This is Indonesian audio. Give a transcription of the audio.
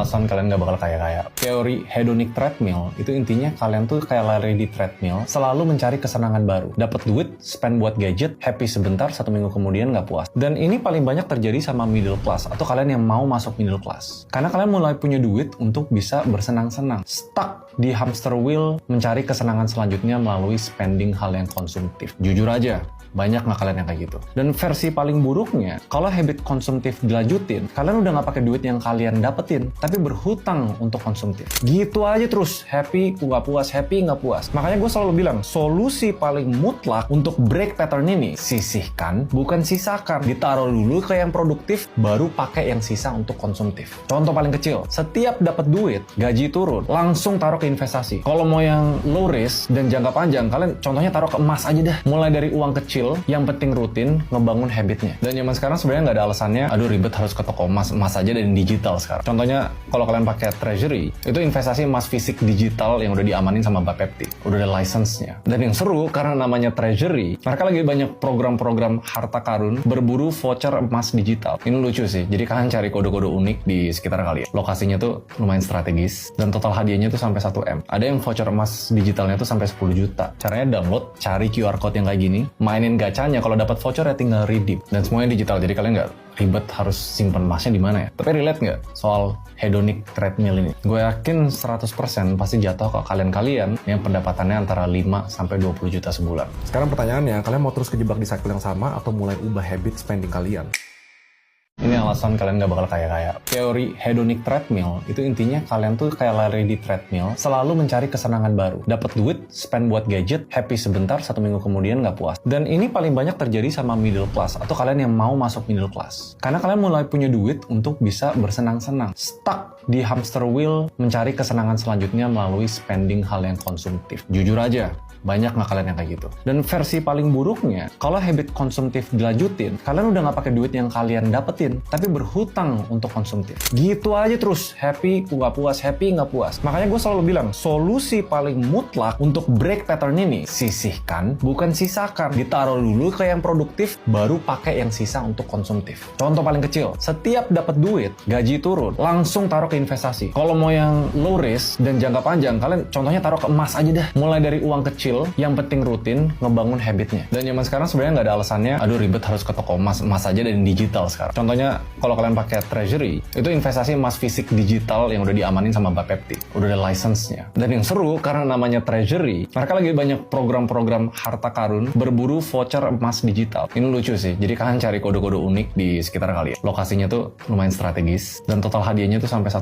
alasan kalian gak bakal kaya-kaya. Teori hedonic treadmill itu intinya kalian tuh kayak lari di treadmill, selalu mencari kesenangan baru. Dapat duit, spend buat gadget, happy sebentar, 1 minggu kemudian gak puas. Dan ini paling banyak terjadi sama middle class atau kalian yang mau masuk middle class. Karena kalian mulai punya duit untuk bisa bersenang-senang. Stuck di hamster wheel mencari kesenangan selanjutnya melalui spending hal yang konsumtif. Jujur aja, banyak nggak kalian yang kayak gitu? Dan versi paling buruknya, kalau habit konsumtif dilanjutin, kalian udah nggak pakai duit yang kalian dapetin, tapi berhutang untuk konsumtif. Gitu aja terus, happy, nggak puas, happy, nggak puas. Makanya gue selalu bilang, solusi paling mutlak untuk break pattern ini, sisihkan, bukan sisakan. Ditaruh dulu ke yang produktif, baru pakai yang sisa untuk konsumtif. Contoh paling kecil, setiap dapat duit, gaji turun, langsung taruh ke investasi. Kalau mau yang low risk dan jangka panjang, kalian contohnya taruh ke emas aja dah. Mulai dari uang kecil, yang penting rutin, ngebangun habitnya. Dan zaman sekarang sebenarnya nggak ada alasannya, aduh ribet harus ke toko emas aja dan digital sekarang. Contohnya, kalau kalian pakai treasury, itu investasi emas fisik digital yang udah diamanin sama Bapepti. Udah ada license-nya. Dan yang seru, karena namanya treasury, mereka lagi banyak program-program harta karun, berburu voucher emas digital. Ini lucu sih, jadi kalian cari kode-kode unik di sekitar kalian. Lokasinya tuh lumayan strategis, dan total hadiahnya tuh sampai 1M. Ada yang voucher emas digitalnya tuh sampai 10 juta. Caranya download, cari QR code yang kayak gini, mainin gacanya, kalau dapat voucher ya tinggal redeem. Dan semuanya digital, jadi kalian nggak ribet harus simpen emasnya di mana ya. Tapi relate nggak soal hedonic treadmill ini? Gue yakin 100% pasti jatuh ke kalian-kalian yang pendapatannya antara 5-20 juta sebulan. Sekarang pertanyaannya, kalian mau terus kejebak di cycle yang sama atau mulai ubah habit spending kalian? Ini alasan kalian gak bakal kaya-kaya. Teori hedonic treadmill itu intinya kalian tuh kayak lari di treadmill, selalu mencari kesenangan baru. Dapat duit, spend buat gadget, happy sebentar, 1 minggu kemudian gak puas. Dan ini paling banyak terjadi sama middle class atau kalian yang mau masuk middle class. Karena kalian mulai punya duit untuk bisa bersenang-senang. Stuck di hamster wheel mencari kesenangan selanjutnya melalui spending hal yang konsumtif. Jujur aja, banyak nggak kalian yang kayak gitu? Dan versi paling buruknya, kalau habit konsumtif dilanjutin, kalian udah nggak pakai duit yang kalian dapetin, tapi berhutang untuk konsumtif. Gitu aja terus, happy, nggak puas, happy, nggak puas. Makanya gue selalu bilang, solusi paling mutlak untuk break pattern ini, sisihkan, bukan sisakan. Ditaruh dulu ke yang produktif, baru pakai yang sisa untuk konsumtif. Contoh paling kecil, setiap dapat duit, gaji turun, langsung taruh ke investasi. Kalau mau yang low risk dan jangka panjang, kalian contohnya taruh ke emas aja dah. Mulai dari uang kecil, yang penting rutin, ngebangun habitnya. Dan zaman sekarang sebenarnya nggak ada alasannya, aduh ribet harus ke toko emas aja dan digital sekarang. Contohnya, kalau kalian pakai treasury, itu investasi emas fisik digital yang udah diamanin sama Bapepti. Udah ada license-nya. Dan yang seru, karena namanya treasury, mereka lagi banyak program-program harta karun, berburu voucher emas digital. Ini lucu sih, jadi kalian cari kode-kode unik di sekitar kalian. Lokasinya tuh lumayan strategis, dan total hadiahnya tuh sampai 1